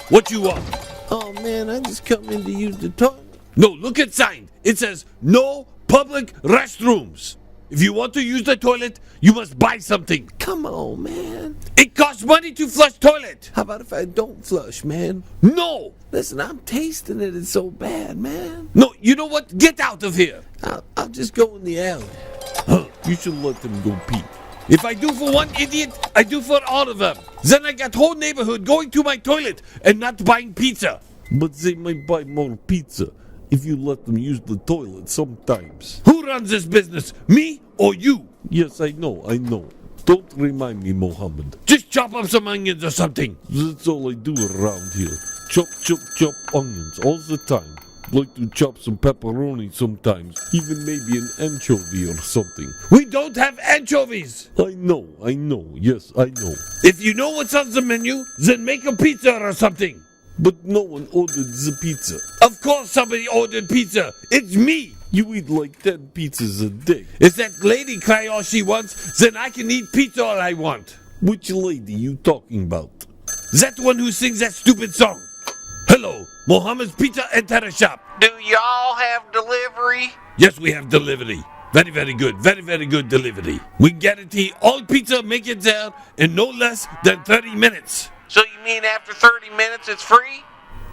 What you want? Oh man, I just come in to use the toilet. No, look at sign. It says no public restrooms. If you want to use the toilet, you must buy something. Come on, man. It costs money to flush toilet. How about if I don't flush, man? No. Listen, I'm tasting it. It's so bad, man. No, you know what? Get out of here. I'll just go in the alley. You should let them go pee. If I do for one idiot, I do for all of them. Then I got whole neighborhood going to my toilet and not buying pizza. But they might buy more pizza if you let them use the toilet sometimes. Who runs this business? Me or you? Yes, I know. Don't remind me, Mohammed. Just chop up some onions or something. That's all I do around here. Chop onions all the time. Like to chop some pepperoni sometimes. Even maybe an anchovy or something. We don't have anchovies. I know. Yes, I know. If you know what's on the menu, then make a pizza or something. But no one ordered the pizza. Of course somebody ordered pizza. It's me. You eat like 10 pizzas a day. If that lady cry all she wants, then I can eat pizza all I want. Which lady you talking about? That one who sings that stupid song. Hello, Mohammed's Pizza and Terror Shop. Do y'all have delivery? Yes, we have delivery. Very, very good. Very, very good delivery. We guarantee all pizza make it there in no less than 30 minutes. So you mean after 30 minutes it's free?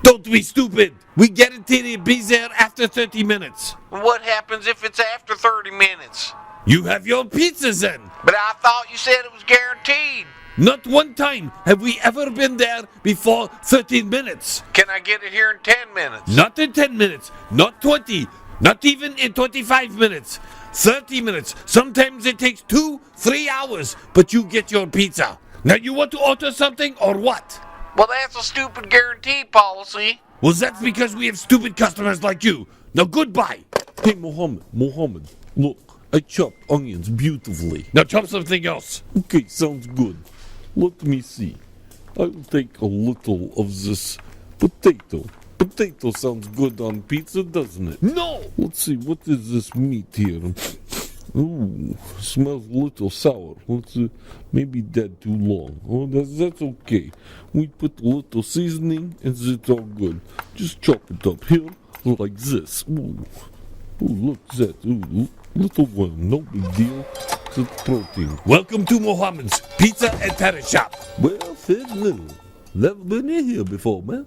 Don't be stupid. We guarantee it be there after 30 minutes. What happens if it's after 30 minutes? You have your pizza then. But I thought you said it was guaranteed. Not one time have we ever been there before 13 minutes. Can I get it here in 10 minutes? Not in 10 minutes, not 20, not even in 25 minutes. 30 minutes. Sometimes it takes 2-3 hours, but you get your pizza. Now you want to order something or what? Well, that's a stupid guarantee policy. Well, that's because we have stupid customers like you. Now goodbye. Hey, Mohammed, look, I chopped onions beautifully. Now chop something else. Okay, sounds good. Let me see. I'll take a little of this potato. Potato sounds good on pizza, doesn't it? No! Let's see, what is this meat here? Ooh, smells a little sour. Let's see, maybe that too long. Oh, that's okay. We put a little seasoning and it's all good. Just chop it up here like this. Ooh, look at that. Ooh, little one, no big deal. It's protein. Welcome to Mohammed's Pizza and Terror Shop. Well, said little. Never been in here before, man.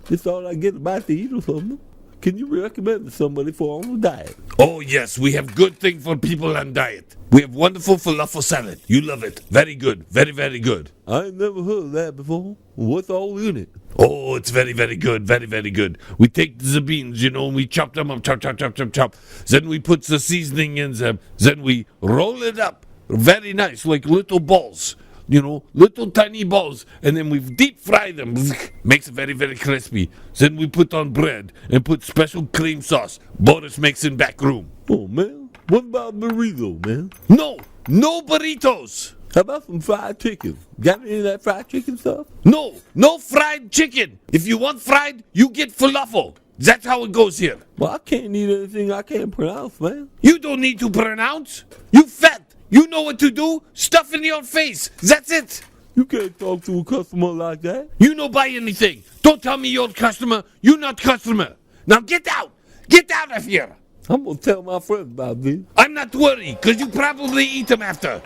Just thought I'd get a bite to eat or something. Can you recommend somebody for on a diet? Oh yes, we have good thing for people on diet. We have wonderful falafel salad. You love it. Very good. Very, very good. I ain't never heard of that before. What's all in it? Oh, it's very, very good. Very, very good. We take the beans, and we chop them up, chop. Then we put the seasoning in them. Then we roll it up. Very nice, like little balls. Little tiny balls, and then we deep fry them. Makes it very, very crispy. Then we put on bread and put special cream sauce. Boris makes in back room. Oh, man. What about burrito, man? No burritos. How about some fried chicken? Got any of that fried chicken stuff? No fried chicken. If you want fried, you get falafel. That's how it goes here. Well, I can't eat anything I can't pronounce, man. You don't need to pronounce. You fat. You know what to do? Stuff in your face. That's it. You can't talk to a customer like that. You no buy anything. Don't tell me you're a customer. You're not customer. Now get out. Get out of here. I'm going to tell my friends about this. I'm not worried, because you probably eat them after.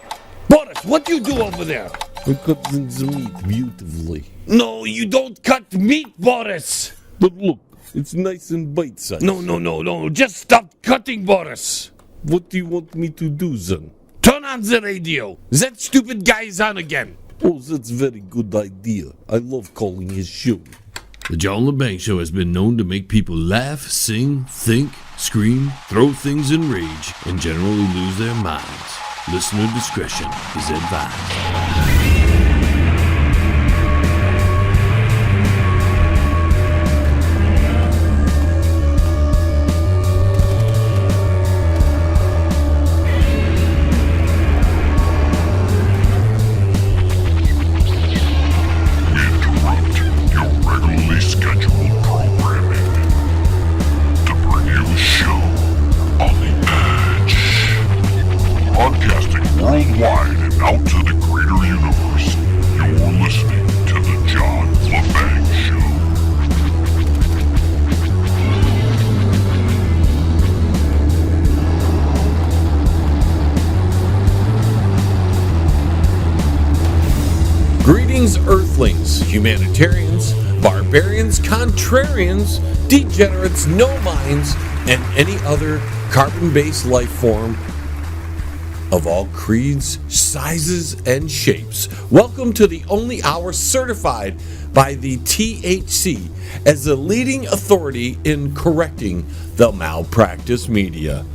Boris, what do you do over there? I cut the meat beautifully. No, you don't cut meat, Boris. But look, it's nice and bite-sized. No. Just stop cutting, Boris. What do you want me to do, then? Turn on the radio. That stupid guy is on again. Oh, that's a very good idea. I love calling his show. The John Lebang Show has been known to make people laugh, sing, think, scream, throw things in rage, and generally lose their minds. Listener discretion is advised. Worldwide and out to the greater universe. Greetings, Earthlings, humanitarians, barbarians, contrarians, degenerates, no minds, and any other carbon-based life form of all creeds, sizes, and shapes. Welcome to the only hour certified by the THC as the leading authority in correcting the malpractice media,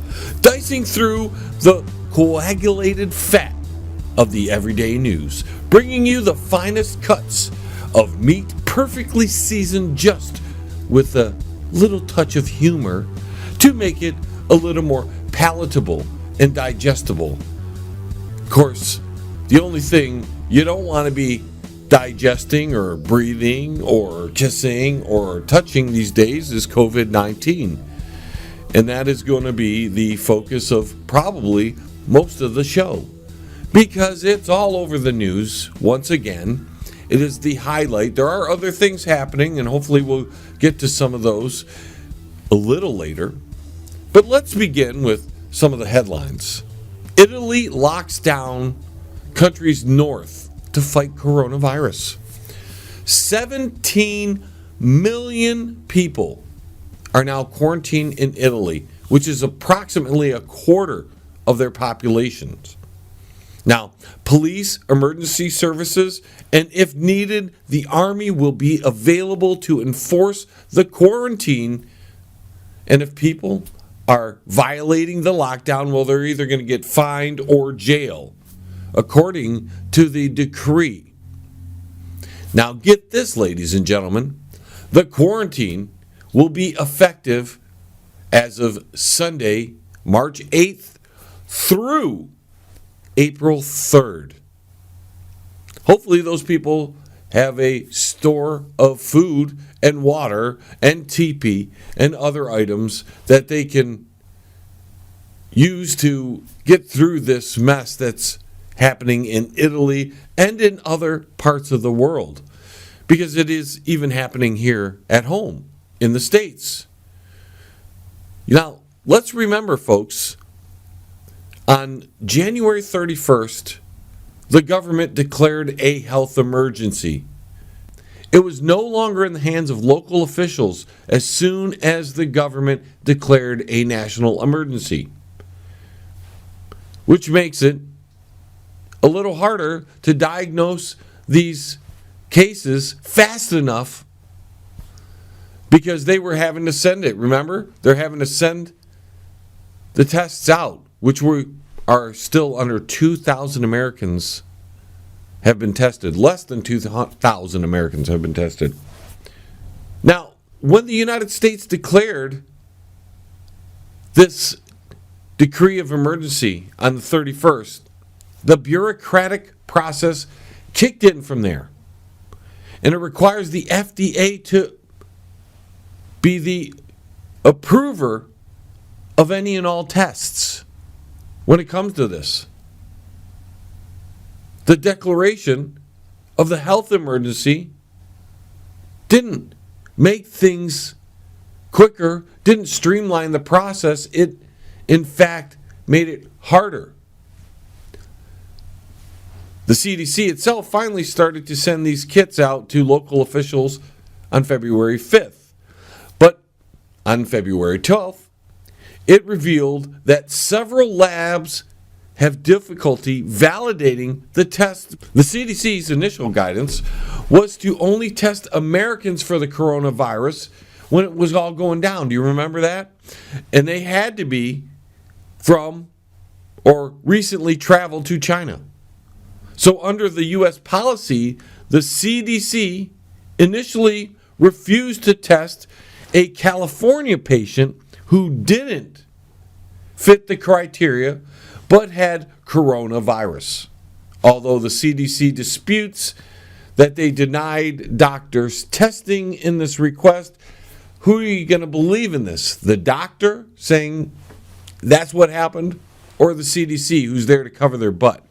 dicing through the coagulated fat of the everyday news, bringing you the finest cuts of meat perfectly seasoned just with a little touch of humor to make it a little more palatable and digestible. Of course, the only thing you don't want to be digesting or breathing or kissing or touching these days is COVID-19. And that is going to be the focus of probably most of the show, because it's all over the news once again. It is the highlight. There are other things happening, and hopefully we'll get to some of those a little later. But let's begin with some of the headlines. Italy locks down countries north to fight coronavirus. 17 million people are now quarantined in Italy, which is approximately a quarter of their populations. Now, police, emergency services, and if needed, the army will be available to enforce the quarantine. And if people are violating the lockdown, well, they're either going to get fined or jail, according to the decree. Now, get this, ladies and gentlemen. The quarantine will be effective as of Sunday, March 8th through April 3rd. Hopefully those people have a store of food and water and teepee and other items that they can use to get through this mess that's happening in Italy and in other parts of the world, because it is even happening here at home in the States. Now, let's remember, folks, on January 31st, the government declared a health emergency. It was no longer in the hands of local officials as soon as the government declared a national emergency, which makes it a little harder to diagnose these cases fast enough, because they were having to send it. Remember? They're having to send the tests out, which are still under 2,000 Americans have been tested. Less than 2,000 Americans have been tested. Now, when the United States declared this decree of emergency on the 31st, the bureaucratic process kicked in from there. And it requires the FDA to be the approver of any and all tests when it comes to this. The declaration of the health emergency didn't make things quicker, didn't streamline the process. It, in fact, made it harder. The CDC itself finally started to send these kits out to local officials on February 5th. But on February 12th, it revealed that several labs have difficulty validating the test. The CDC's initial guidance was to only test Americans for the coronavirus when it was all going down. Do you remember that? And they had to be from or recently traveled to China. So under the U.S. policy, the CDC initially refused to test a California patient who didn't fit the criteria but had coronavirus. Although the CDC disputes that they denied doctors testing in this request, who are you going to believe in this? The doctor saying that's what happened, or the CDC who's there to cover their butt?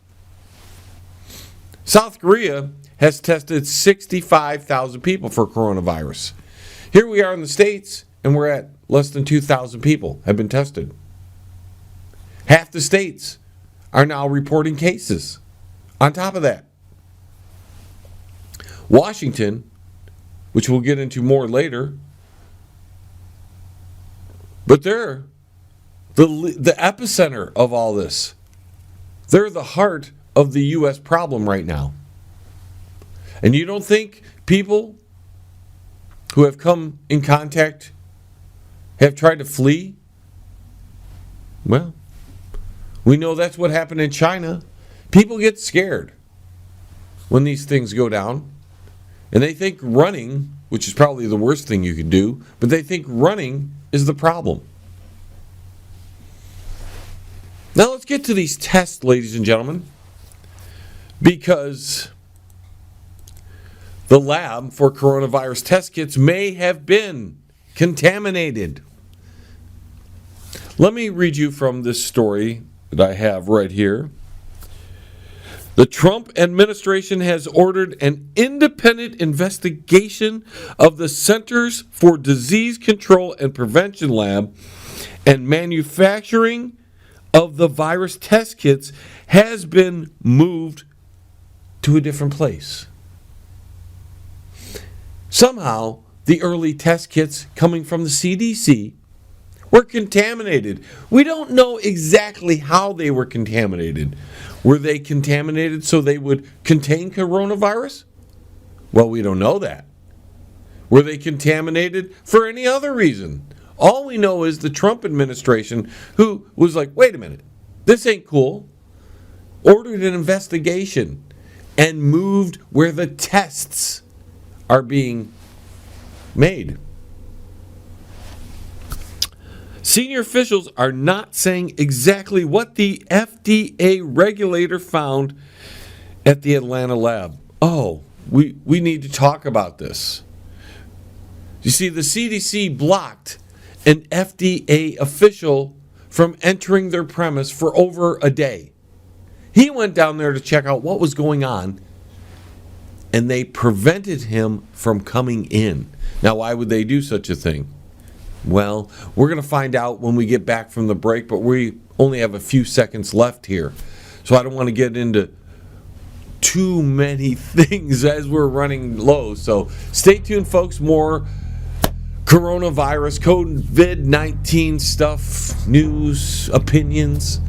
South Korea has tested 65,000 people for coronavirus. Here we are in the States, and we're at less than 2,000 people have been tested. Half the states are now reporting cases on top of that. Washington, which we'll get into more later, but they're the epicenter of all this. They're the heart of the U.S. problem right now. And you don't think people who have come in contact have tried to flee? Well, we know that's what happened in China. People get scared when these things go down. And they think running, which is probably the worst thing you could do, but they think running is the problem. Now let's get to these tests, ladies and gentlemen, because the lab for coronavirus test kits may have been contaminated. Let me read you from this story that I have right here. The Trump administration has ordered an independent investigation of the Centers for Disease Control and Prevention lab, and manufacturing of the virus test kits has been moved to a different place. Somehow, the early test kits coming from the CDC were contaminated. We don't know exactly how they were contaminated. Were they contaminated so they would contain coronavirus? Well, we don't know that. Were they contaminated for any other reason? All we know is the Trump administration, who was like, wait a minute, this ain't cool, ordered an investigation and moved where the tests are being made. Senior officials are not saying exactly what the FDA regulator found at the Atlanta lab. Oh, we need to talk about this. You see, the CDC blocked an FDA official from entering their premise for over a day. He went down there to check out what was going on, and they prevented him from coming in. Now, why would they do such a thing? Well, we're going to find out when we get back from the break, but we only have a few seconds left here. So I don't want to get into too many things as we're running low. So stay tuned, folks. More coronavirus, COVID-19 stuff, news, opinions,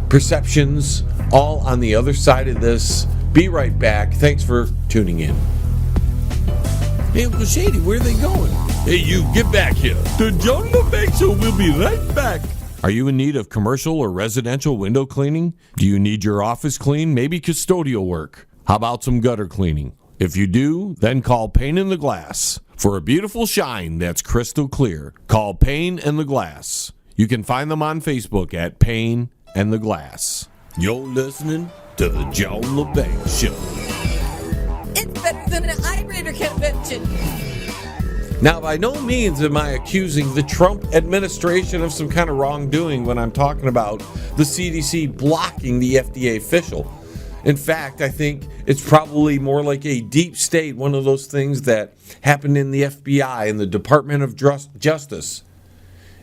perceptions, all on the other side of this. Be right back. Thanks for tuning in. Hey, Uncle Shady, where are they going? Hey, you, get back here. The John Lebang Show will be right back. Are you in need of commercial or residential window cleaning? Do you need your office cleaned? Maybe custodial work? How about some gutter cleaning? If you do, then call Pane in the Glass. For a beautiful shine that's crystal clear, call Pane and the Glass. You can find them on Facebook at Pane and the Glass. You're listening to the John Lebang Show. It's better than an eye-reader convention. Now, by no means am I accusing the Trump administration of some kind of wrongdoing when I'm talking about the CDC blocking the FDA official. In fact, I think it's probably more like a deep state, one of those things that happened in the FBI and the Department of Justice.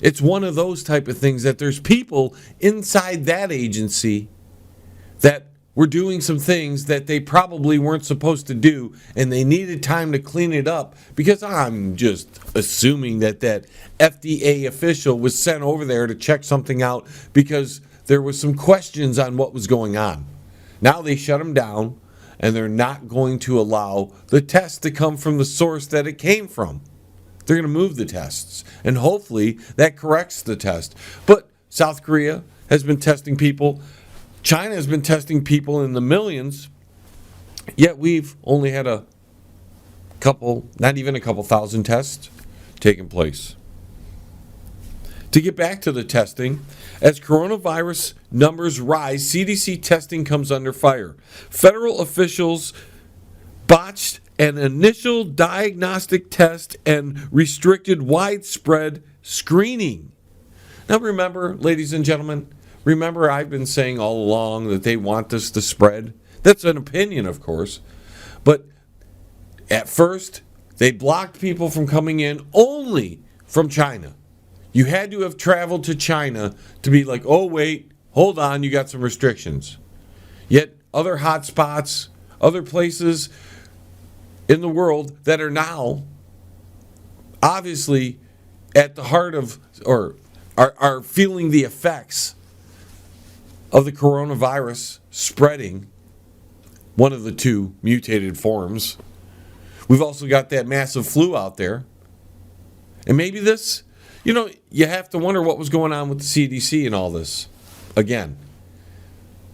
It's one of those type of things that there's people inside that agency that were doing some things that they probably weren't supposed to do, and they needed time to clean it up, because I'm just assuming that that FDA official was sent over there to check something out because there was some questions on what was going on. Now they shut them down, and they're not going to allow the test to come from the source that it came from. They're going to move the tests, and hopefully that corrects the test. But South Korea has been testing people. China has been testing people in the millions, yet we've only had a couple, not even a couple thousand tests taking place. To get back to the testing, as coronavirus numbers rise, CDC testing comes under fire. Federal officials botched an initial diagnostic test and restricted widespread screening. Now remember, ladies and gentlemen, remember I've been saying all along that they want this to spread. That's an opinion, of course. But at first, they blocked people from coming in only from China. You had to have traveled to China to be like, oh, wait, hold on, you got some restrictions. Yet other hot spots, other places in the world that are now obviously at the heart of, or are feeling the effects of the coronavirus spreading, one of the two mutated forms. We've also got that massive flu out there. And maybe this, you have to wonder what was going on with the CDC and all this again.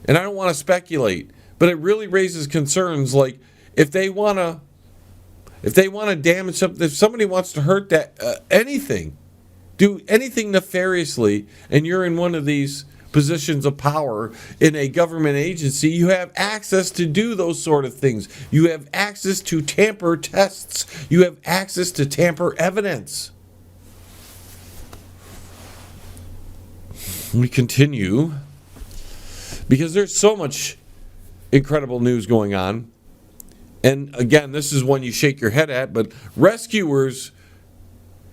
And I don't want to speculate, but it really raises concerns like if they want to damage something, if somebody wants to hurt that anything, do anything nefariously, and you're in one of these positions of power in a government agency, you have access to do those sort of things. You have access to tamper tests. You have access to tamper evidence. We continue because there's so much incredible news going on. And again, this is one you shake your head at, but rescuers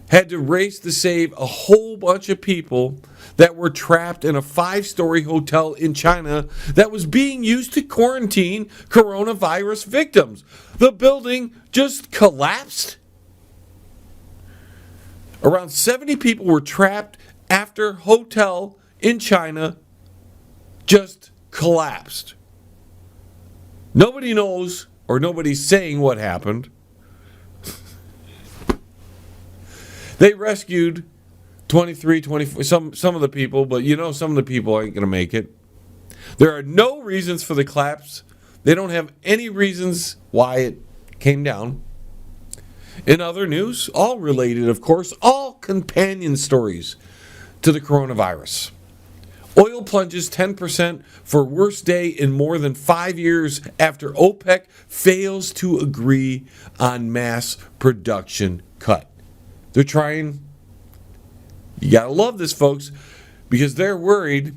had to race to save a whole bunch of people that were trapped in a 5-story hotel in China that was being used to quarantine coronavirus victims. The building just collapsed. Around 70 people were trapped after hotel in China just collapsed. Nobody knows, or nobody's saying what happened. They rescued 23, 24, some of the people, but some of the people aren't going to make it. There are no reasons for the collapse. They don't have any reasons why it came down. In other news, all related, of course, all companion stories to the coronavirus. Oil plunges 10% for worst day in more than 5 years after OPEC fails to agree on mass production cut. They're trying. You got to love this, folks, because they're worried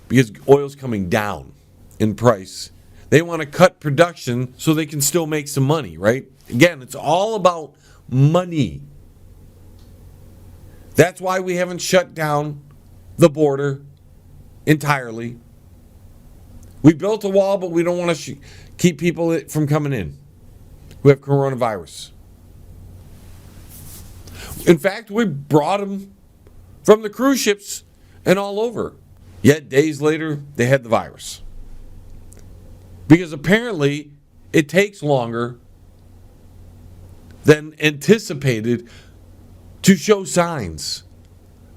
because oil's coming down in price. They want to cut production so they can still make some money, right? Again, it's all about money. That's why we haven't shut down the border entirely. We built a wall, but we don't want to keep people from coming in who have coronavirus. In fact, we brought them from the cruise ships and all over. Yet days later, they had the virus. Because apparently, it takes longer than anticipated to show signs.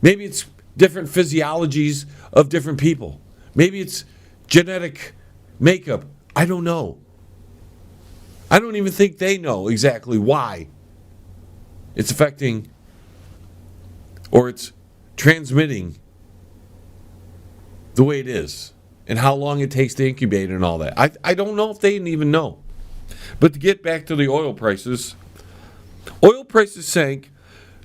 Maybe it's different physiologies of different people. Maybe it's genetic makeup. I don't know. I don't even think they know exactly why it's affecting or it's transmitting the way it is and how long it takes to incubate and all that. I don't know if they even know. But to get back to the oil prices sank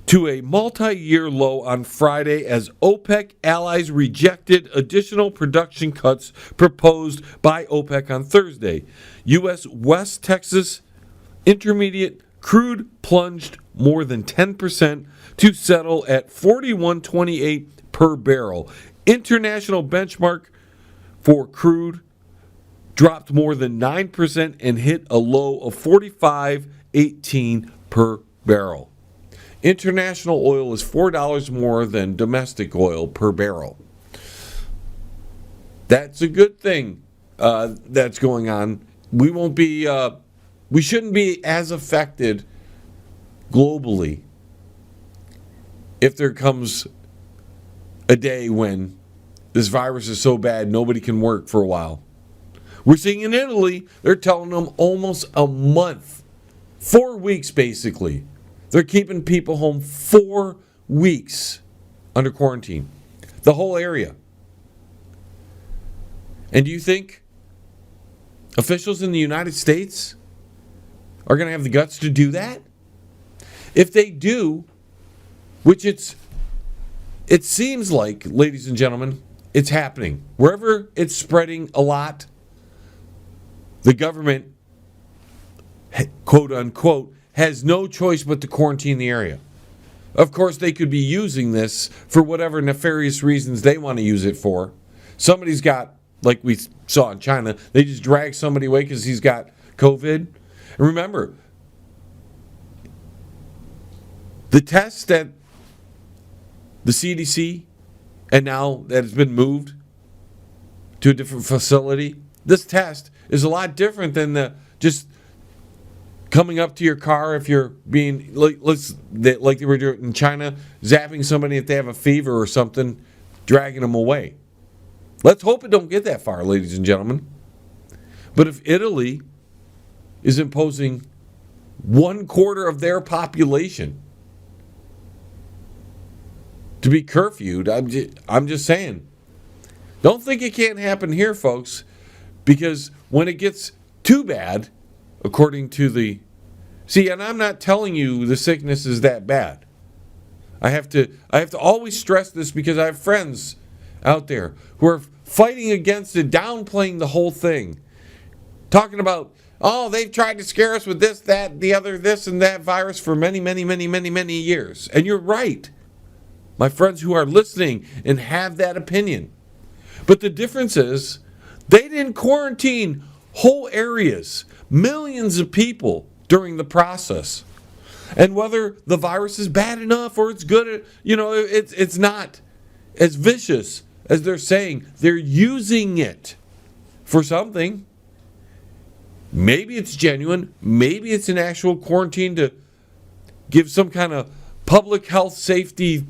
to a multi-year low on Friday as OPEC allies rejected additional production cuts proposed by OPEC on Thursday. U.S. West Texas Intermediate crude plunged more than 10% to settle at $41.28 per barrel. International benchmark for crude dropped more than 9% and hit a low of $45.18 per barrel. International oil is $4 more than domestic oil per barrel. That's a good thing that's going on. We shouldn't be as affected globally if there comes a day when this virus is so bad nobody can work for a while. We're seeing in Italy, they're telling them almost a month, 4 weeks basically. They're keeping people home 4 weeks under quarantine, the whole area. And do you think officials in the United States are going to have the guts to do that? If they do, which it seems like, ladies and gentlemen, it's happening. Wherever it's spreading a lot, the government, quote unquote, has no choice but to quarantine the area. Of course, they could be using this for whatever nefarious reasons they want to use it for. Somebody's got, like we saw in China, they just drag somebody away because he's got COVID. And remember, The test that the CDC, and now that it's been moved to a different facility, this test is a lot different than the just coming up to your car if you're being, like they were doing in China, zapping somebody if they have a fever or something, dragging them away. Let's hope it don't get that far, ladies and gentlemen. But if Italy is imposing 1/4 of their population to be curfewed, I'm just saying, don't think it can't happen here, folks, because when it gets too bad, according to the... See, and I'm not telling you the sickness is that bad. I have to always stress this because I have friends out there who are fighting against it, downplaying the whole thing. Talking about, oh, they've tried to scare us with this, that, the other, this and that virus for many, many, many, many, many years. And you're right. My friends who are listening and have that opinion. But the difference is, they didn't quarantine whole areas, millions of people during the process. And whether the virus is bad enough or it's good, it's not as vicious as they're saying. They're using it for something. Maybe it's genuine. Maybe it's an actual quarantine to give some kind of public health safety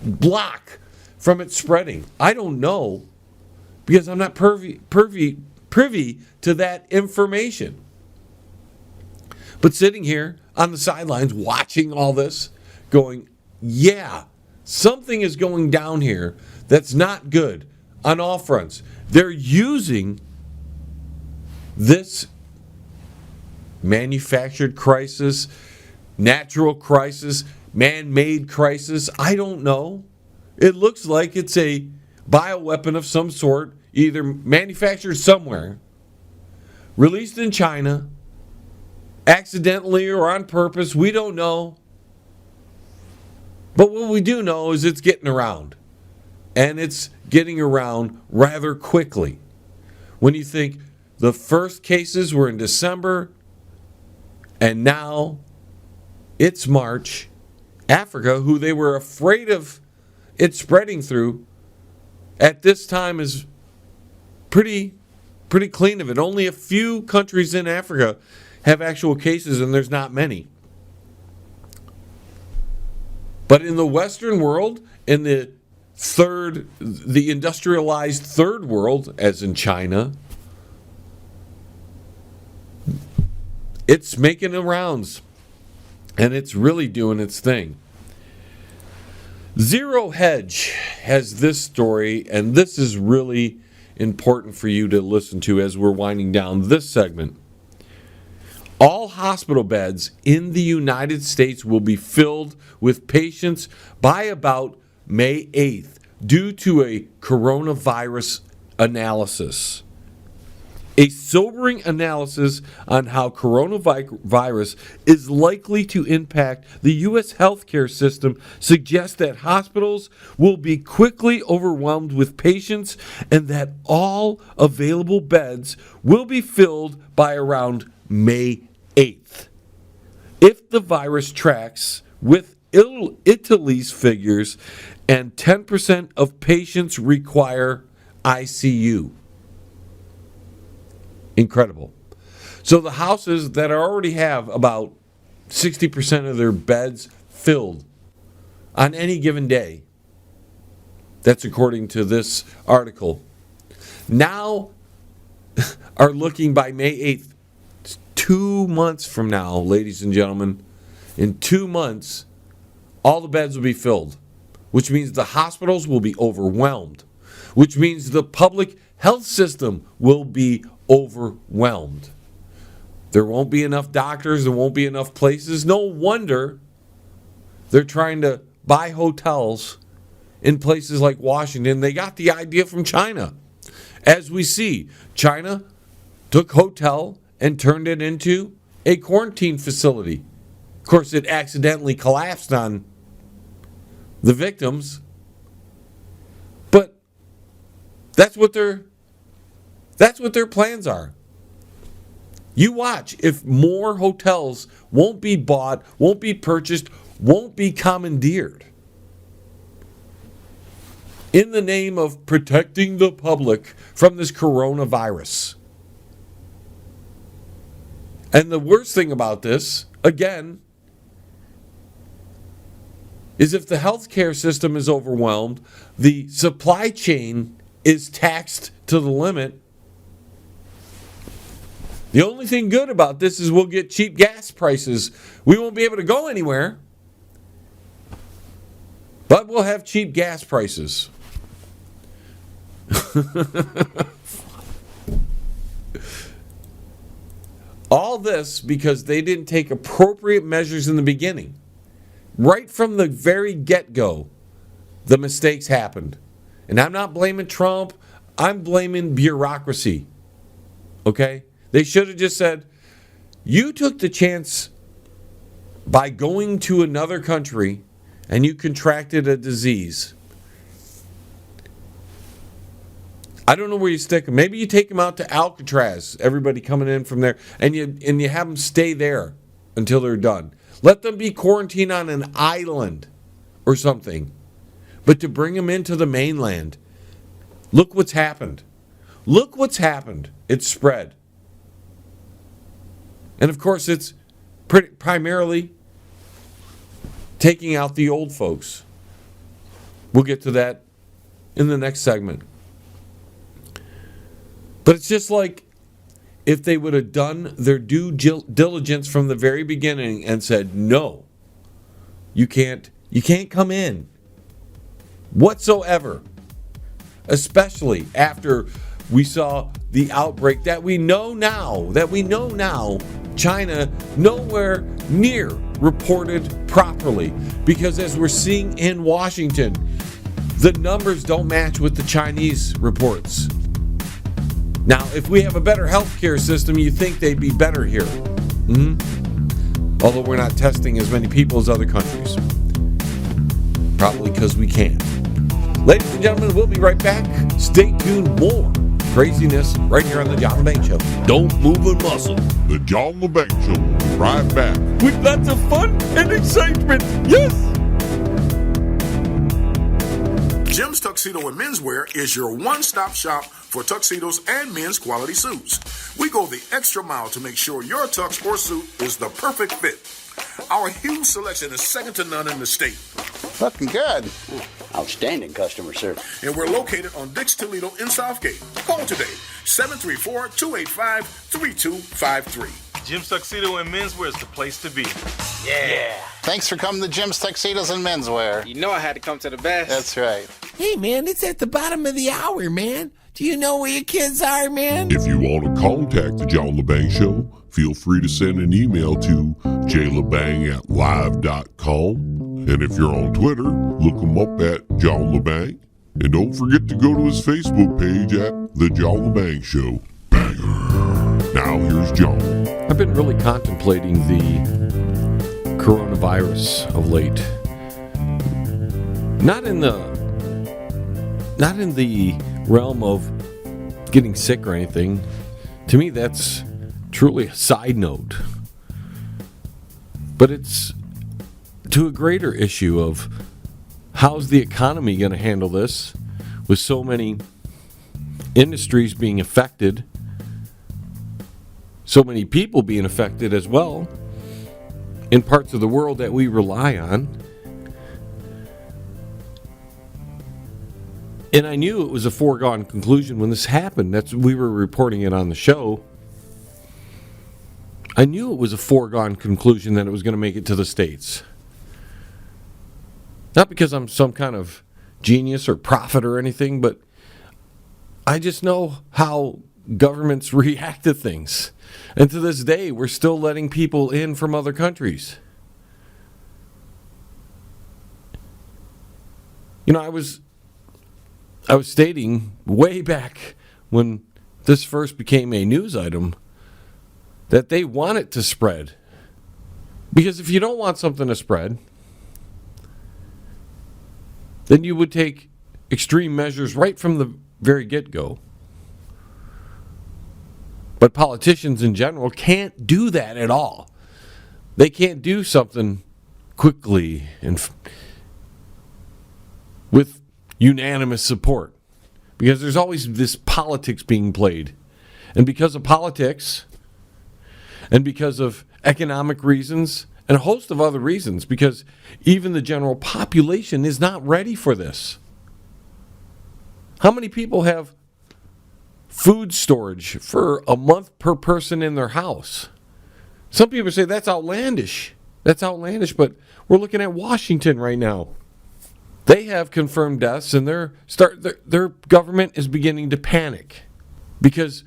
block from it spreading. I don't know, because I'm not privy to that information. But sitting here on the sidelines watching all this, going, yeah, something is going down here that's not good on all fronts. They're using this manufactured crisis, natural crisis, man-made crisis, I don't know. It looks like it's a bioweapon of some sort, either manufactured somewhere, released in China, accidentally or on purpose, we don't know. But what we do know is it's getting around. And it's getting around rather quickly. When you think the first cases were in December, and now it's March, Africa, who they were afraid of it spreading through, at this time is pretty clean of it. Only a few countries in Africa have actual cases, and there's not many. But in the Western world, in the industrialized third world, as in China, it's making the rounds, and it's really doing its thing. Zero Hedge has this story, and this is really important for you to listen to as we're winding down this segment. All hospital beds in the United States will be filled with patients by about May 8th due to a coronavirus analysis. A sobering analysis on how coronavirus is likely to impact the U.S. healthcare system suggests that hospitals will be quickly overwhelmed with patients and that all available beds will be filled by around May 8th. If the virus tracks with Italy's figures, and 10% of patients require ICU. Incredible. So the houses that already have about 60% of their beds filled on any given day, that's according to this article, now are looking by May 8th, 2 months from now, ladies and gentlemen, in 2 months, all the beds will be filled, which means the hospitals will be overwhelmed, which means the public health system will be overwhelmed. There won't be enough doctors, there won't be enough places. No wonder they're trying to buy hotels in places like Washington. They got the idea from China. As we see, China took hotel and turned it into a quarantine facility. Of course, it accidentally collapsed on the victims, but that's what their plans are. You watch if more hotels won't be bought, won't be purchased, won't be commandeered in the name of protecting the public from this coronavirus. And the worst thing about this, again, is if the healthcare system is overwhelmed, the supply chain is taxed to the limit. The only thing good about this is we'll get cheap gas prices. We won't be able to go anywhere, but we'll have cheap gas prices. All this because they didn't take appropriate measures in the beginning. Right from the very get-go, the mistakes happened. And I'm not blaming Trump. I'm blaming bureaucracy. Okay? They should have just said, you took the chance by going to another country and you contracted a disease. I don't know where you stick them. Maybe you take them out to Alcatraz, everybody coming in from there, and you have them stay there until they're done. Let them be quarantined on an island or something. But to bring them into the mainland, look what's happened. Look what's happened. It's spread. And of course, it's primarily taking out the old folks. We'll get to that in the next segment. But it's just like if they would have done their due diligence from the very beginning and said, no, you can't come in whatsoever. Especially after we saw the outbreak that we know now, China nowhere near reported properly. Because as we're seeing in Washington, the numbers don't match with the Chinese reports. Now, if we have a better healthcare system, you think they'd be better here. Although we're not testing as many people as other countries. Probably because we can't. Ladies and gentlemen, we'll be right back. Stay tuned. More craziness right here on The John Lebang Show. Don't move a muscle. The John Lebang Show will be right back. With lots of fun and excitement. Yes! Jim's Tuxedo and Menswear is your one-stop shop for tuxedos and men's quality suits. We go the extra mile to make sure your tux or suit is the perfect fit. Our huge selection is second to none in the state. Looking good. Outstanding customer service. And we're located on Dix Toledo in Southgate. Call today, 734-285-3253. Jim's Tuxedo and Menswear is the place to be. Yeah. Thanks for coming to Jim's Tuxedos and Menswear. You know I had to come to the best. That's right. Hey, man, it's at the bottom of the hour, man. Do you know where your kids are, man? If you want to contact the John Lebang Show, feel free to send an email to jlebang@live.com. And if you're on Twitter, look him up at John Lebang. And don't forget to go to his Facebook page at The John Lebang Show. Banger. Now here's John. I've been really contemplating the coronavirus of late. Not in the realm of getting sick or anything. To me, that's truly a side note. But it's to a greater issue of how's the economy going to handle this with so many industries being affected, so many people being affected as well in parts of the world that we rely on. And I knew it was a foregone conclusion when this happened. We were reporting it on the show. I knew it was a foregone conclusion that it was going to make it to the States. Not because I'm some kind of genius or prophet or anything, but I just know how governments react to things. And to this day, we're still letting people in from other countries. You know, I was stating way back when this first became a news item that they want it to spread. Because if you don't want something to spread, then you would take extreme measures right from the very get-go. But politicians in general can't do that at all. They can't do something quickly and with unanimous support. Because there's always this politics being played. And because of politics, and because of economic reasons, and a host of other reasons, because even the general population is not ready for this. How many people have food storage for a month per person in their house? Some people say that's outlandish. That's outlandish, but we're looking at Washington right now. They have confirmed deaths, and their government is beginning to panic because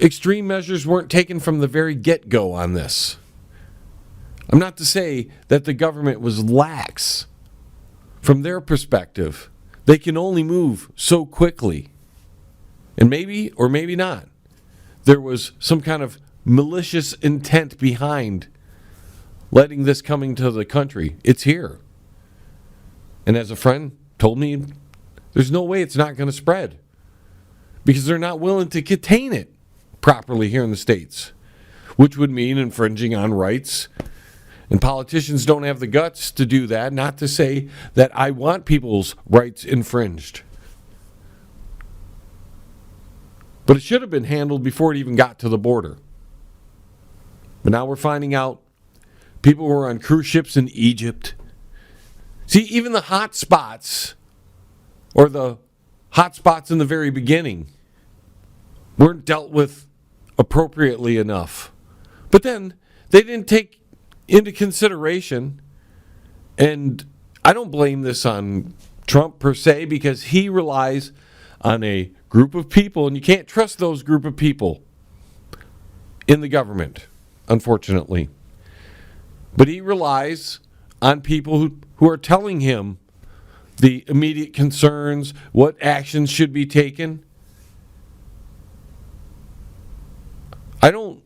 extreme measures weren't taken from the very get-go on this. I'm not to say that the government was lax. From their perspective, they can only move so quickly. And maybe, or maybe not, there was some kind of malicious intent behind letting this coming to the country. It's here. And as a friend told me, there's no way it's not going to spread because they're not willing to contain it properly here in the States, which would mean infringing on rights. And politicians don't have the guts to do that, not to say that I want people's rights infringed. But it should have been handled before it even got to the border. But now we're finding out people were on cruise ships in Egypt. See, even the hot spots, or the hot spots in the very beginning, weren't dealt with appropriately enough. But then they didn't take into consideration, and I don't blame this on Trump per se, because he relies on a group of people, and you can't trust those group of people in the government, unfortunately. But he relies on people who are telling him the immediate concerns, what actions should be taken. I don't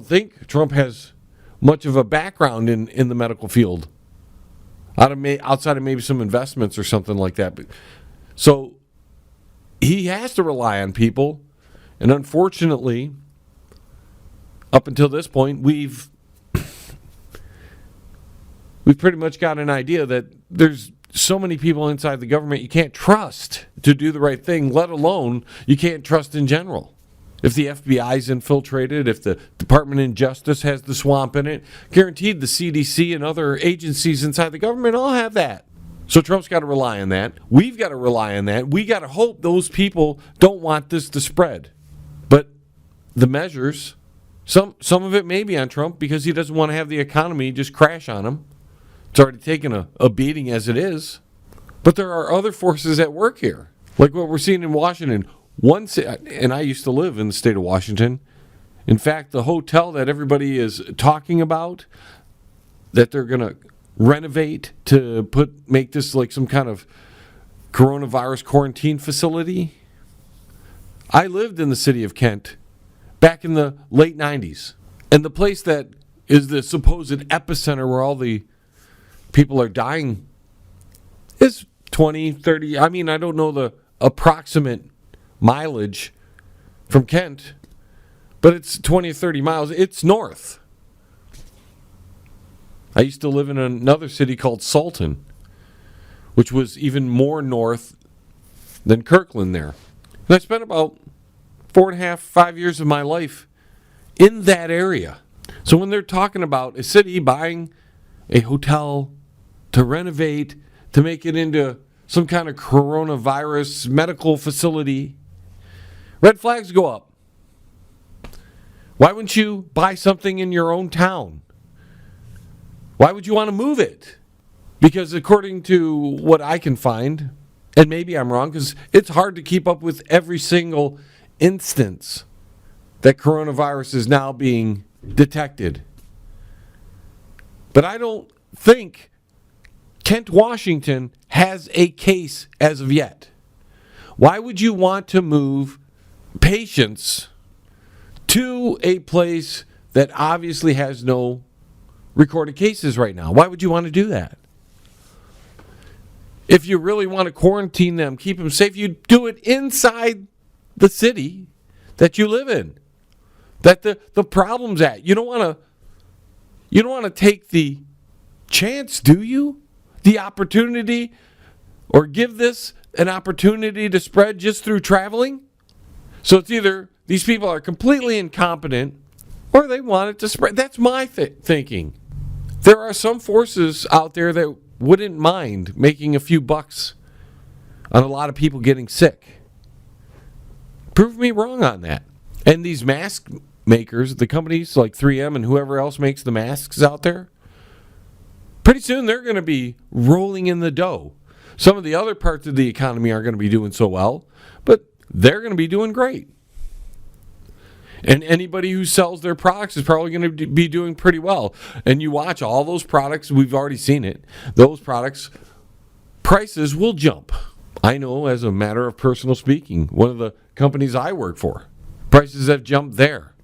think Trump has much of a background in the medical field, outside of maybe some investments or something like that. So he has to rely on people, and unfortunately, up until this point, we've pretty much got an idea that there's so many people inside the government you can't trust to do the right thing, let alone you can't trust in general. If the FBI's infiltrated, if the Department of Justice has the swamp in it, guaranteed the CDC and other agencies inside the government all have that. So Trump's got to rely on that. We've got to rely on that. We got to hope those people don't want this to spread. But the measures, some of it may be on Trump because he doesn't want to have the economy just crash on him. It's already taken a beating as it is. But there are other forces at work here, like what we're seeing in Washington. And I used to live in the state of Washington. In fact, the hotel that everybody is talking about, that they're going to renovate to make this like some kind of coronavirus quarantine facility. I lived in the city of Kent back in the late 90s. And the place that is the supposed epicenter where all the people are dying is 20, 30. I mean, I don't know the approximate mileage from Kent, but it's 20 or 30 miles. It's north. I used to live in another city called Salton, which was even more north than Kirkland there. And I spent about 4.5, 5 years of my life in that area. So when they're talking about a city buying a hotel to renovate, to make it into some kind of coronavirus medical facility, red flags go up. Why wouldn't you buy something in your own town? Why would you want to move it? Because according to what I can find, and maybe I'm wrong, because it's hard to keep up with every single instance that coronavirus is now being detected. But I don't think Kent, Washington has a case as of yet. Why would you want to move patients to a place that obviously has no recorded cases right now? Why would you want to do that? If you really want to quarantine them, keep them safe, you do it inside the city that you live in, that the problem's at. You don't want to You don't want to take the chance, do you? The opportunity, or give this an opportunity to spread just through traveling? So it's either these people are completely incompetent or they want it to spread. That's my thinking. There are some forces out there that wouldn't mind making a few bucks on a lot of people getting sick. Prove me wrong on that. And these mask makers, the companies like 3M and whoever else makes the masks out there, pretty soon they're going to be rolling in the dough. Some of the other parts of the economy aren't going to be doing so well, but they're going to be doing great. And anybody who sells their products is probably going to be doing pretty well. And you watch all those products, we've already seen it, those products, prices will jump. I know, as a matter of personal speaking, one of the companies I work for, prices have jumped there.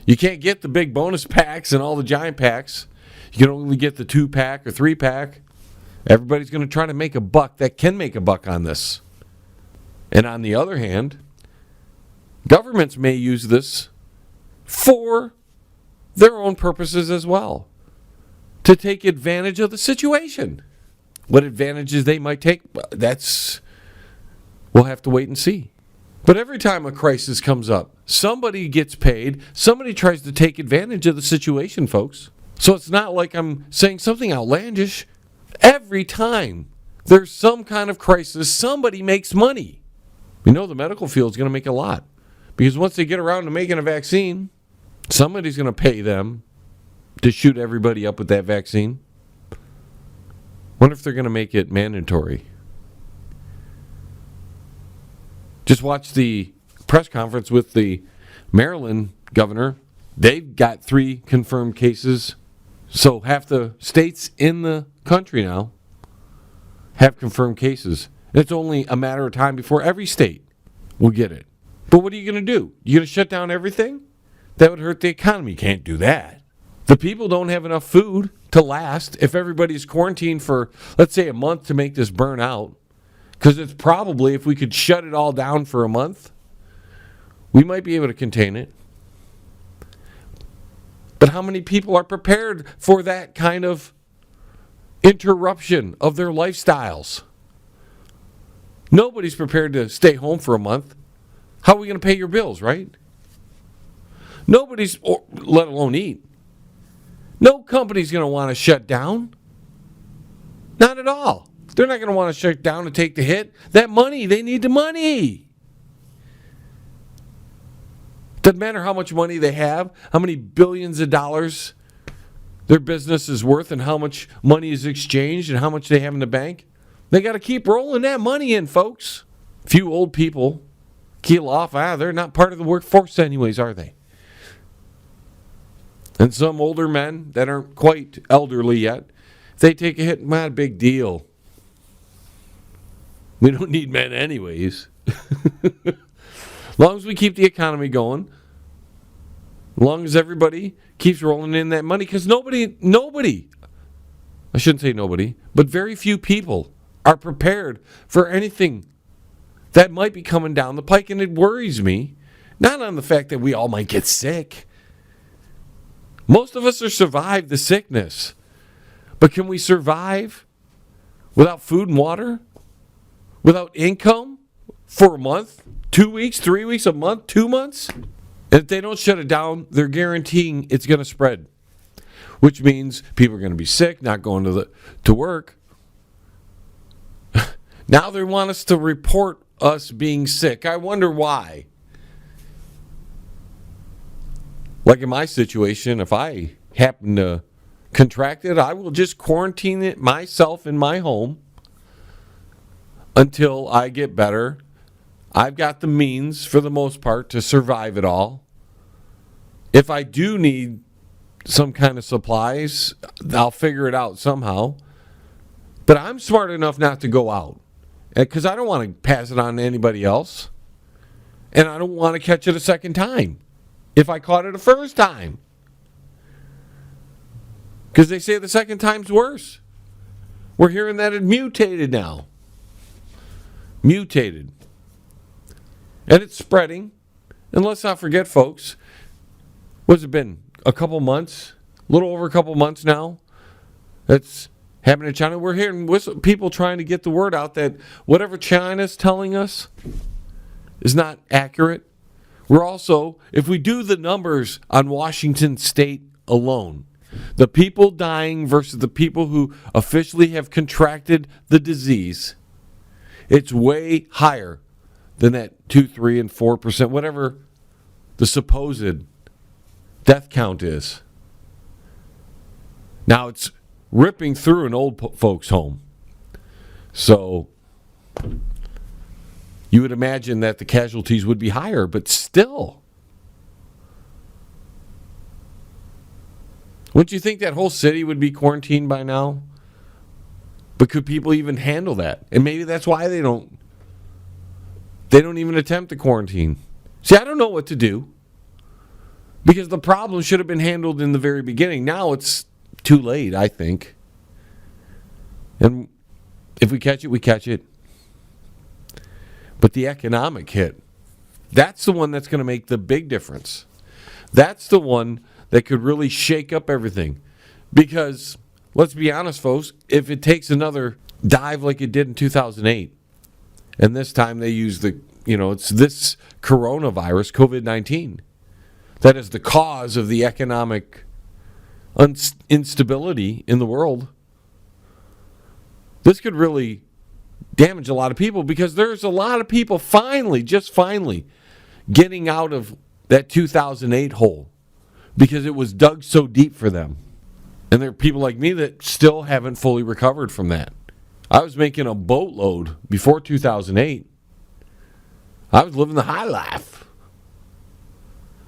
You can't get the big bonus packs and all the giant packs. You can only get the 2-pack or 3-pack. Everybody's going to try to make a buck that can make a buck on this. And on the other hand, governments may use this for their own purposes as well, to take advantage of the situation. What advantages they might take, we'll have to wait and see. But every time a crisis comes up, somebody gets paid, somebody tries to take advantage of the situation, folks. So it's not like I'm saying something outlandish. Every time there's some kind of crisis, somebody makes money. We know the medical field is going to make a lot. Because once they get around to making a vaccine, somebody's going to pay them to shoot everybody up with that vaccine. Wonder if they're going to make it mandatory. Just watch the press conference with the Maryland governor. They've got 3 confirmed cases. So half the states in the country now have confirmed cases. It's only a matter of time before every state will get it. But what are you going to do? You going to shut down everything? That would hurt the economy. You can't do that. The people don't have enough food to last if everybody's quarantined for, let's say, a month to make this burn out. Because it's probably, if we could shut it all down for a month, we might be able to contain it. But how many people are prepared for that kind of interruption of their lifestyles? Nobody's prepared to stay home for a month. How are we going to pay your bills, right? Nobody's, let alone eat. No company's going to want to shut down. Not at all. They're not going to want to shut down and take the hit. That money, they need the money. Doesn't matter how much money they have, how many billions of dollars their business is worth, and how much money is exchanged, and how much they have in the bank. They got to keep rolling that money in, folks. Few old people keel off. They're not part of the workforce anyways, are they? And some older men that aren't quite elderly yet, if they take a hit, not a big deal. We don't need men anyways. As long as we keep the economy going, as long as everybody keeps rolling in that money, because nobody, I shouldn't say nobody, but very few people are prepared for anything that might be coming down the pike, and it worries me, not on the fact that we all might get sick. Most of us have survived the sickness, but can we survive without food and water? Without income for a month, 2 weeks, 3 weeks, a month, 2 months? And if they don't shut it down, they're guaranteeing it's going to spread, which means people are going to be sick, not going to work. Now they want us to report us being sick. I wonder why. Like in my situation, if I happen to contract it, I will just quarantine it myself in my home until I get better. I've got the means, for the most part, to survive it all. If I do need some kind of supplies, I'll figure it out somehow. But I'm smart enough not to go out, because I don't want to pass it on to anybody else. And I don't want to catch it a second time if I caught it a first time. Because they say the second time's worse. We're hearing that it mutated now. Mutated. And it's spreading. And let's not forget, folks, what's it been? A couple months a little over a couple months now. That's happening in China. We're hearing people trying to get the word out that whatever China's telling us is not accurate. We're also, if we do the numbers on Washington State alone, the people dying versus the people who officially have contracted the disease, it's way higher than that 2, 3, and 4%, whatever the supposed death count is. Now it's ripping through an old folks' home. So you would imagine that the casualties would be higher, but still. Wouldn't you think that whole city would be quarantined by now? But could people even handle that? And maybe that's why they don't even attempt to quarantine. See, I don't know what to do. Because the problem should have been handled in the very beginning. Now it's too late, I think. And if we catch it, we catch it. But the economic hit, that's the one that's going to make the big difference. That's the one that could really shake up everything. Because, let's be honest, folks, if it takes another dive like it did in 2008, and this time they use it's this coronavirus, COVID-19, that is the cause of the economic instability in the world. This could really damage a lot of people because there's a lot of people finally getting out of that 2008 hole because it was dug so deep for them. And there are people like me that still haven't fully recovered from that. I was making a boatload before 2008. I was living the high life.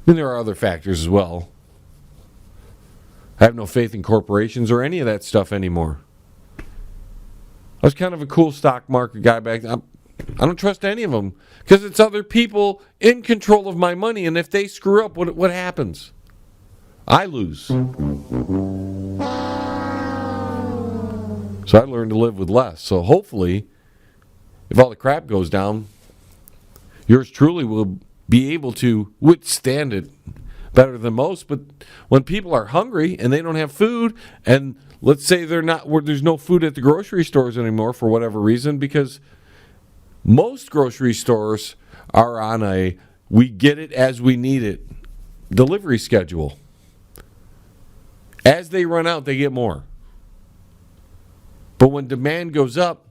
And there are other factors as well. I have no faith in corporations or any of that stuff anymore. I was kind of a cool stock market guy back then. I don't trust any of them because it's other people in control of my money, and if they screw up, what happens? I lose. So I learned to live with less. So hopefully, if all the crap goes down, yours truly will be able to withstand it better than most. But when people are hungry and they don't have food, and let's say there's no food at the grocery stores anymore for whatever reason, because most grocery stores are on a we get it as we need it delivery schedule. As they run out, they get more. But when demand goes up,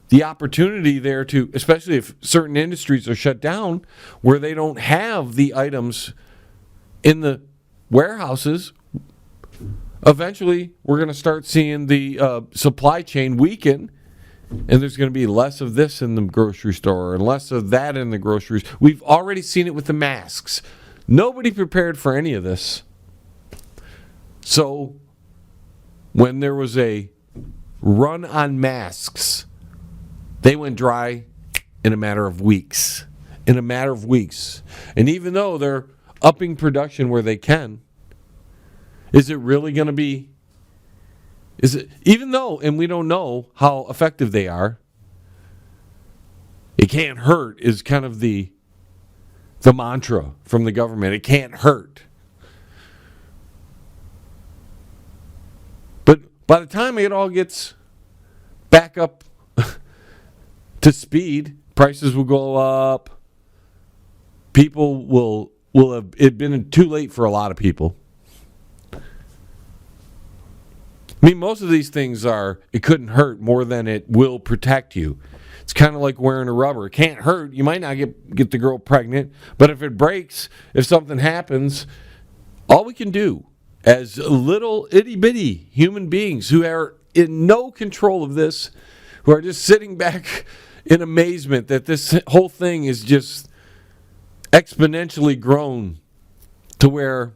the opportunity there to, especially if certain industries are shut down, where they don't have the items in the warehouses, eventually we're going to start seeing the supply chain weaken, and there's going to be less of this in the grocery store and less of that in the groceries. We've already seen it with the masks. Nobody prepared for any of this. So when there was a run on masks, they went dry in a matter of weeks. In a matter of weeks. And even though they're upping production where they can, is it really going to be... even though, and we don't know how effective they are, it can't hurt is kind of the mantra from the government. It can't hurt. But by the time it all gets back up to speed, prices will go up. People will have it been too late for a lot of people. I mean, most of these things it couldn't hurt more than it will protect you. It's kind of like wearing a rubber. It can't hurt. You might not get the girl pregnant, but if it breaks, if something happens, all we can do as little itty-bitty human beings who are in no control of this, who are just sitting back in amazement that this whole thing is just exponentially grown to where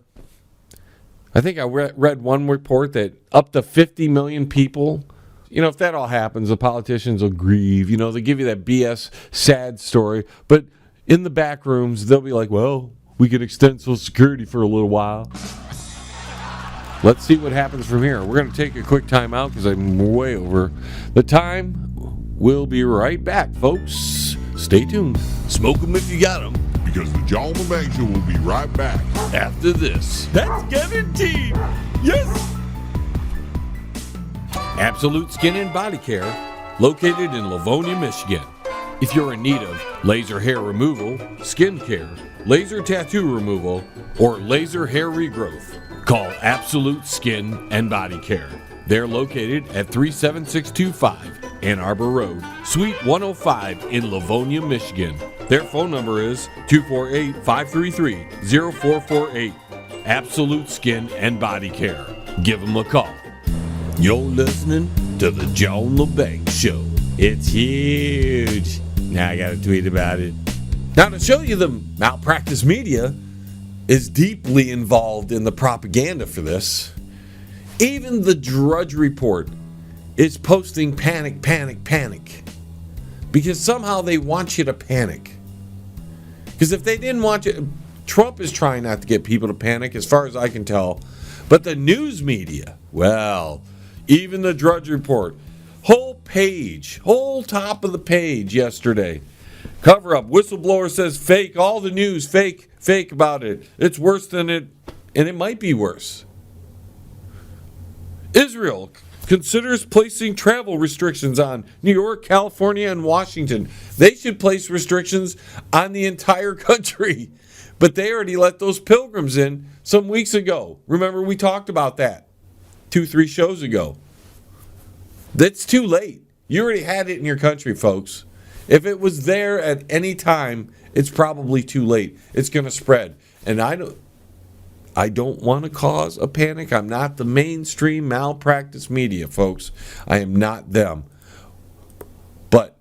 I think I read one report that up to 50 million people, if that all happens, the politicians will grieve. They give you that BS sad story. But in the back rooms, they'll be like, well, we could extend Social Security for a little while. Let's see what happens from here. We're going to take a quick time out because I'm way over the time. We'll be right back, folks. Stay tuned. Smoke 'em if you got 'em. Because the John Lebang Show will be right back After this. That's guaranteed. Yes! Absolute Skin and Body Care, located in Livonia, Michigan. If you're in need of laser hair removal, skin care, laser tattoo removal, or laser hair regrowth, call Absolute Skin and Body Care. They're located at 37625 Ann Arbor Road, Suite 105 in Livonia, Michigan. Their phone number is 248-533-0448. Absolute Skin and Body Care. Give them a call. You're listening to the John Lebang Show. It's huge. Now I gotta tweet about it. Now to show you the malpractice media is deeply involved in the propaganda for this. Even the Drudge Report is posting panic, panic, panic. Because somehow they want you to panic. Because if they didn't want you... Trump is trying not to get people to panic, as far as I can tell. But the news media, well, even the Drudge Report, whole page, whole top of the page yesterday. Cover up, whistleblower says fake, all the news, fake about it. It's worse than it, and it might be worse. Israel considers placing travel restrictions on New York, California, and Washington. They should place restrictions on the entire country. But they already let those pilgrims in some weeks ago. Remember, we talked about that 2-3 shows ago. That's too late. You already had it in your country, folks. If it was there at any time, it's probably too late. It's going to spread. And I don't want to cause a panic. I'm not the mainstream malpractice media, folks. I am not them. But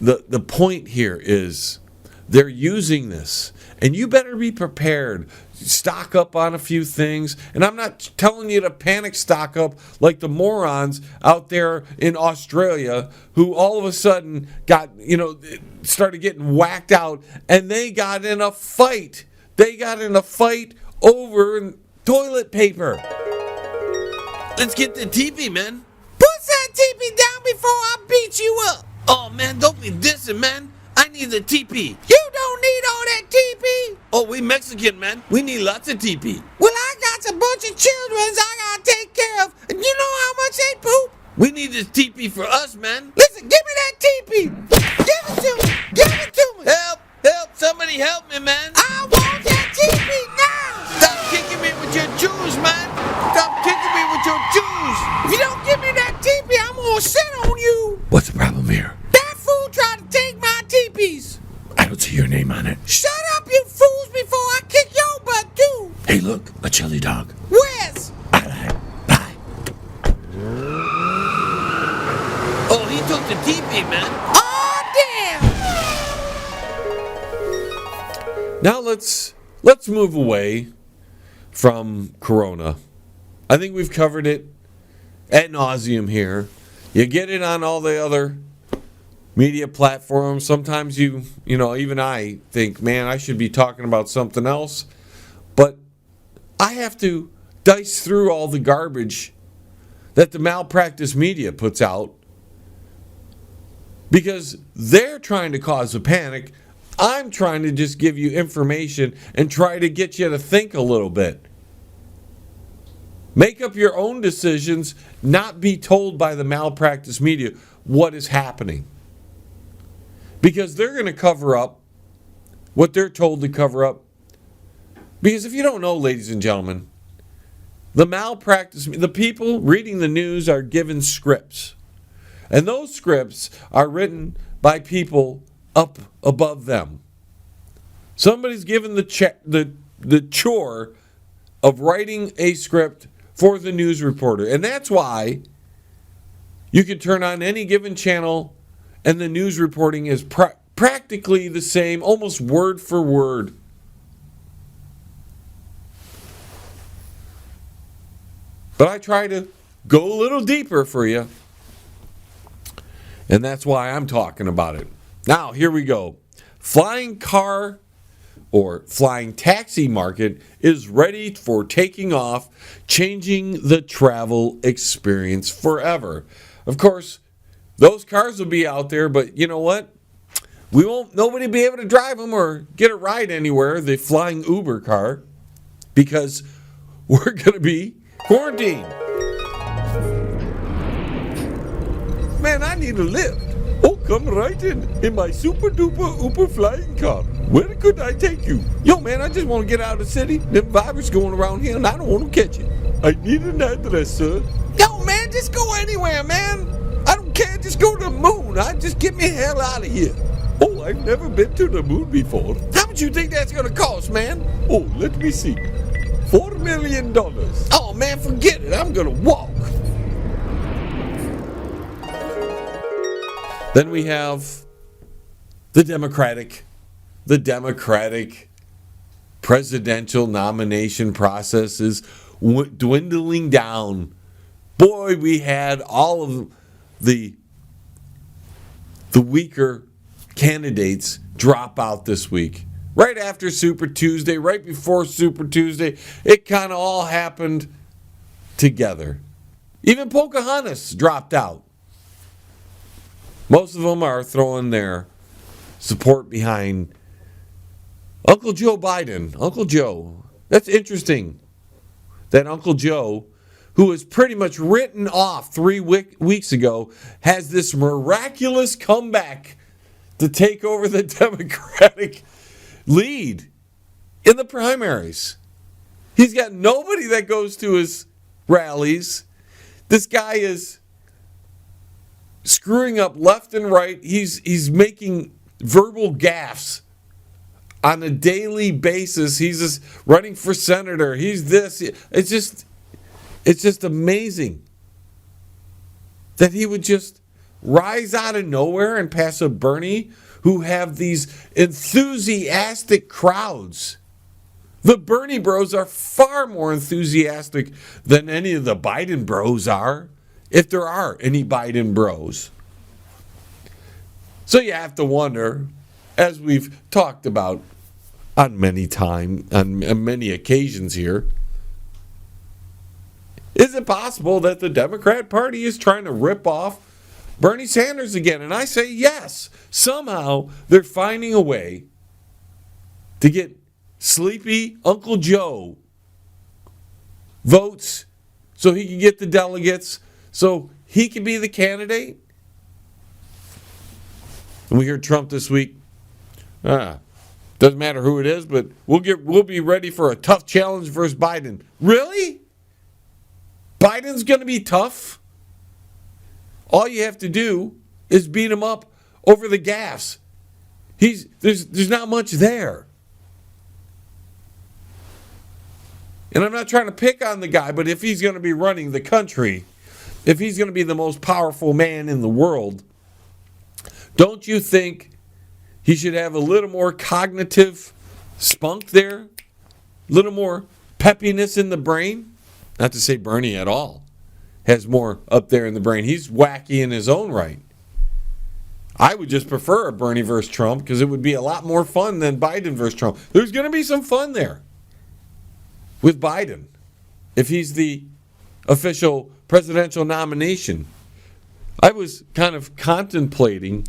the point here is they're using this. And you better be prepared. Stock up on a few things. And I'm not telling you to panic stock up like the morons out there in Australia who all of a sudden started getting whacked out. And they got in a fight. Over toilet paper. Let's get the TV, man. Put that TV down before I beat you up. Oh, man, don't be dissing, man. I need the TP. You don't need all that TP. Oh, we Mexican, man. We need lots of TP. Well, I got a bunch of children I gotta take care of. And you know how much they poop? We need this TP for us, man. Listen, give me that TP. Give it to me. Give it to me. Help. Somebody help me, man. I want that TP now. Stop kicking me with your shoes, man. Stop kicking me with your shoes. If you don't give me that TP, I'm gonna sit on you. What's the problem here? That fool tried to take my TPs. I don't see your name on it. Shut up, you fools, before I kick your butt, too. Hey, look, a chili dog. Where's? Bye. Oh, he took the TP, man. Oh, damn. Now let's move away from Corona. I think we've covered it ad nauseum here. You get it on all the other media platforms. Sometimes even I think, man, I should be talking about something else. But I have to dice through all the garbage that the malpractice media puts out because they're trying to cause a panic. I'm trying to just give you information and try to get you to think a little bit. Make up your own decisions, not be told by the malpractice media what is happening. Because they're going to cover up what they're told to cover up. Because if you don't know, ladies and gentlemen, the people reading the news are given scripts. And those scripts are written by people up above them. Somebody's given the chore of writing a script for the news reporter. And that's why you can turn on any given channel and the news reporting is practically the same, almost word for word. But I try to go a little deeper for you. And that's why I'm talking about it. Now, here we go. Flying car or flying taxi market is ready for taking off, changing the travel experience forever. Of course, those cars will be out there, but you know what? Nobody will be able to drive them or get a ride anywhere, the flying Uber car, because we're going to be Quarantine. Man, I need a lift. Oh, come right in my super duper uber flying car. Where could I take you? Yo, man, I just want to get out of the city. Them virus going around here, and I don't want to catch it. I need an address, sir. Yo, man, just go anywhere, man. I don't care. Just go to the moon. Just get me the hell out of here. Oh, I've never been to the moon before. How much you think that's going to cost, man? Oh, let me see. $4 million. Oh, man, forget it. I'm going to walk. Then we have the Democratic presidential nomination process is dwindling down. Boy, we had all of the weaker candidates drop out this week. Right after Super Tuesday, right before Super Tuesday, it kind of all happened together. Even Pocahontas dropped out. Most of them are throwing their support behind Uncle Joe Biden. Uncle Joe. That's interesting that Uncle Joe, who was pretty much written off 3 weeks ago, has this miraculous comeback to take over the Democratic lead in the primaries. He's got nobody that goes to his rallies. This guy is screwing up left and right. He's making verbal gaffes on a daily basis. He's just running for senator. He's this. It's just amazing that he would just rise out of nowhere and pass a Bernie who have these enthusiastic crowds. The Bernie bros are far more enthusiastic than any of the Biden bros are, if there are any Biden bros. So you have to wonder, as we've talked about on many occasions here, is it possible that the Democrat Party is trying to rip off Bernie Sanders again? And I say yes. Somehow they're finding a way to get sleepy Uncle Joe votes so he can get the delegates, so he can be the candidate. And we hear Trump this week. Doesn't matter who it is, but we'll be ready for a tough challenge versus Biden. Really? Biden's going to be tough? All you have to do is beat him up over the gas. There's not much there. And I'm not trying to pick on the guy, but if he's going to be running the country, if he's going to be the most powerful man in the world, don't you think he should have a little more cognitive spunk there? A little more peppiness in the brain? Not to say Bernie at all has more up there in the brain. He's wacky in his own right. I would just prefer a Bernie versus Trump because it would be a lot more fun than Biden versus Trump. There's going to be some fun there with Biden if he's the official presidential nomination. I was kind of contemplating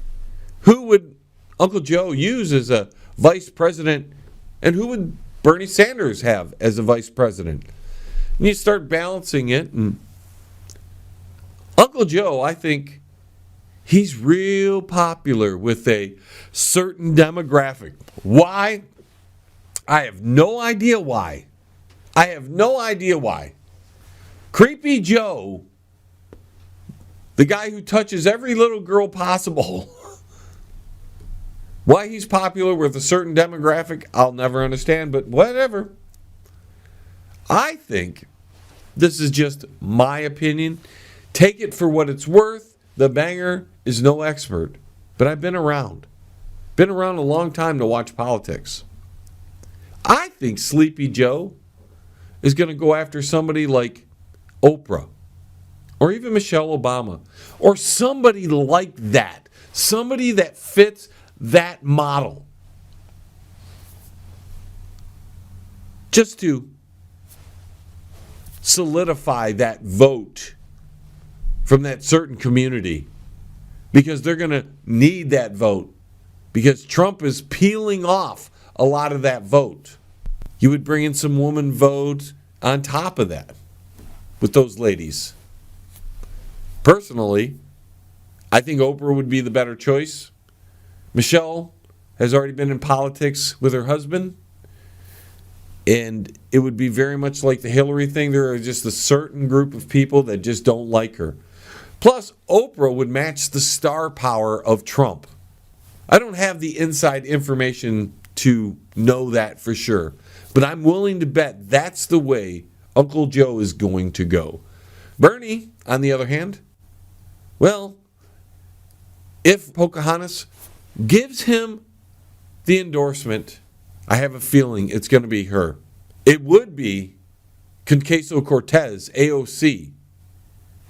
who would Uncle Joe use as a vice president and who would Bernie Sanders have as a vice president. And you start balancing it, and Uncle Joe, I think he's real popular with a certain demographic. Why? I have no idea why. Creepy Joe, the guy who touches every little girl possible, why he's popular with a certain demographic, I'll never understand, but whatever. I think, this is just my opinion, take it for what it's worth. The banger is no expert, but I've been around. Been around a long time to watch politics. I think Sleepy Joe is going to go after somebody like Oprah or even Michelle Obama or somebody like that. Somebody that fits that model. Just to solidify that vote from that certain community, because they're going to need that vote, because Trump is peeling off a lot of that vote. You would bring in some woman vote on top of that. with those ladies. Personally, I think Oprah would be the better choice. Michelle has already been in politics with her husband, and it would be very much like the Hillary thing. There are just a certain group of people that just don't like her. Plus, Oprah would match the star power of Trump. I don't have the inside information to know that for sure, but I'm willing to bet that's the way Uncle Joe is going to go. Bernie, on the other hand, well, if Pocahontas gives him the endorsement, I have a feeling it's going to be her. It would be Ocasio-Cortez, AOC,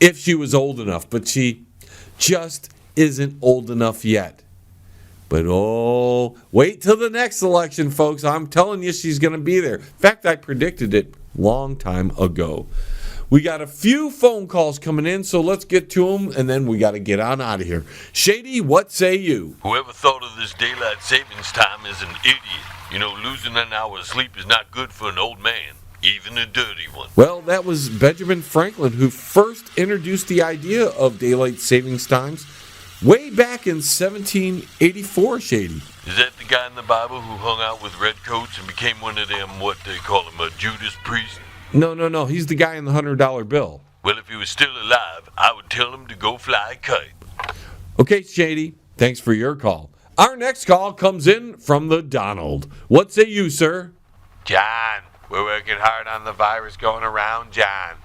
if she was old enough, but she just isn't old enough yet. But wait till the next election, folks. I'm telling you, she's going to be there. In fact, I predicted it long time ago. We got a few phone calls coming in, so let's get to them, and then we got to get on out of here. Shady, what say you? Whoever thought of this daylight savings time is an idiot. You know, losing an hour's sleep is not good for an old man, even a dirty one. Well, that was Benjamin Franklin who first introduced the idea of daylight savings times way back in 1784, Shady. Is that the guy in the Bible who hung out with redcoats and became one of them, what they call him, a Judas priest? No. He's the guy in the $100 bill. Well, if he was still alive, I would tell him to go fly a kite. Okay, Shady, thanks for your call. Our next call comes in from the Donald. What say you, sir? John, we're working hard on the virus going around, John.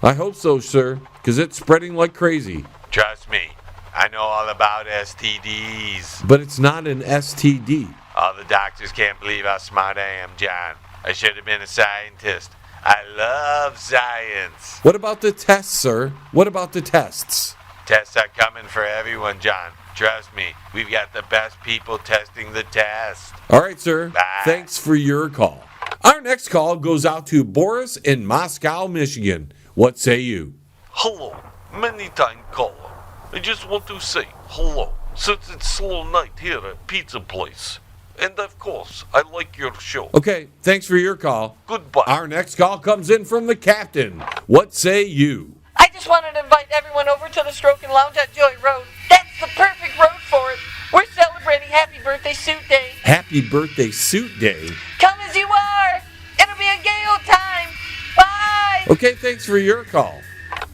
I hope so, sir, because it's spreading like crazy. Trust me, I know all about STDs. But it's not an STD. All the doctors can't believe how smart I am, John. I should have been a scientist. I love science. What about the tests, sir? What about the tests? Tests are coming for everyone, John. Trust me, we've got the best people testing the test. All right, sir. Bye. Thanks for your call. Our next call goes out to Boris in Moscow, Michigan. What say you? Hello, many time caller. I just want to say hello, since it's slow night here at Pizza Place. And of course, I like your show. Okay, thanks for your call. Goodbye. Our next call comes in from the captain. What say you? I just wanted to invite everyone over to the Stroke and Lounge at Joy Road. That's the perfect road for it. We're celebrating Happy Birthday Suit Day. Happy Birthday Suit Day. Come as you are. It'll be a gay old time. Bye. Okay, thanks for your call.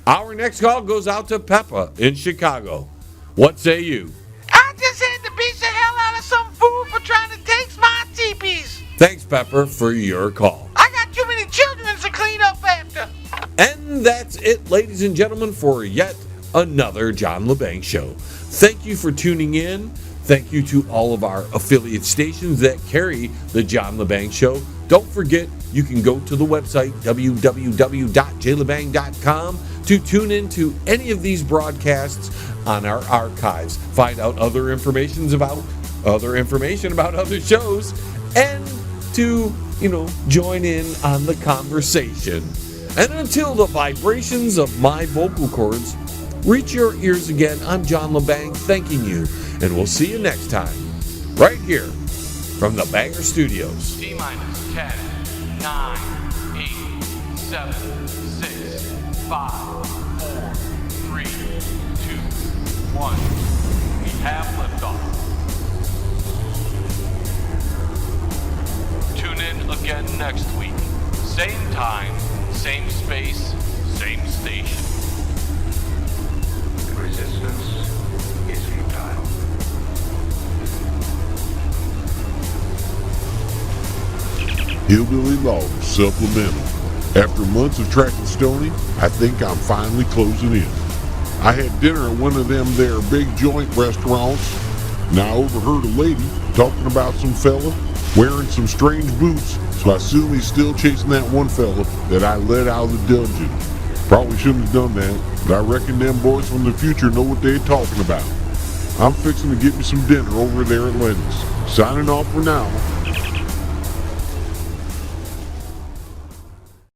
Our next call goes out to Peppa in Chicago. What say you? I just had to beat the hell out of some fool for trying to take my teepees. Thanks, Pepper, for your call. I got too many children to clean up after. And that's it, ladies and gentlemen, for yet another John Lebang Show. Thank you for tuning in. Thank you to all of our affiliate stations that carry the John Lebang Show. Don't forget, you can go to the website, www.jlebang.com, to tune in to any of these broadcasts on our archives. Find out other information about other shows, and to, join in on the conversation. And until the vibrations of my vocal cords reach your ears again, I'm John Lebang thanking you, and we'll see you next time, right here from the Banger Studios. T-minus 10, 9, 8, 7, 6, 5, 4, 3, 2, 1. We have liftoff. Tune in again next week. Same time, same space, same station. Resistance is futile. Hillbilly Log Supplemental. After months of tracking Stoney, I think I'm finally closing in. I had dinner at one of them there big joint restaurants, and I overheard a lady talking about some fella wearing some strange boots, so I assume he's still chasing that one fella that I let out of the dungeon. Probably shouldn't have done that, but I reckon them boys from the future know what they're talking about. I'm fixing to get me some dinner over there at Lenny's. Signing off for now.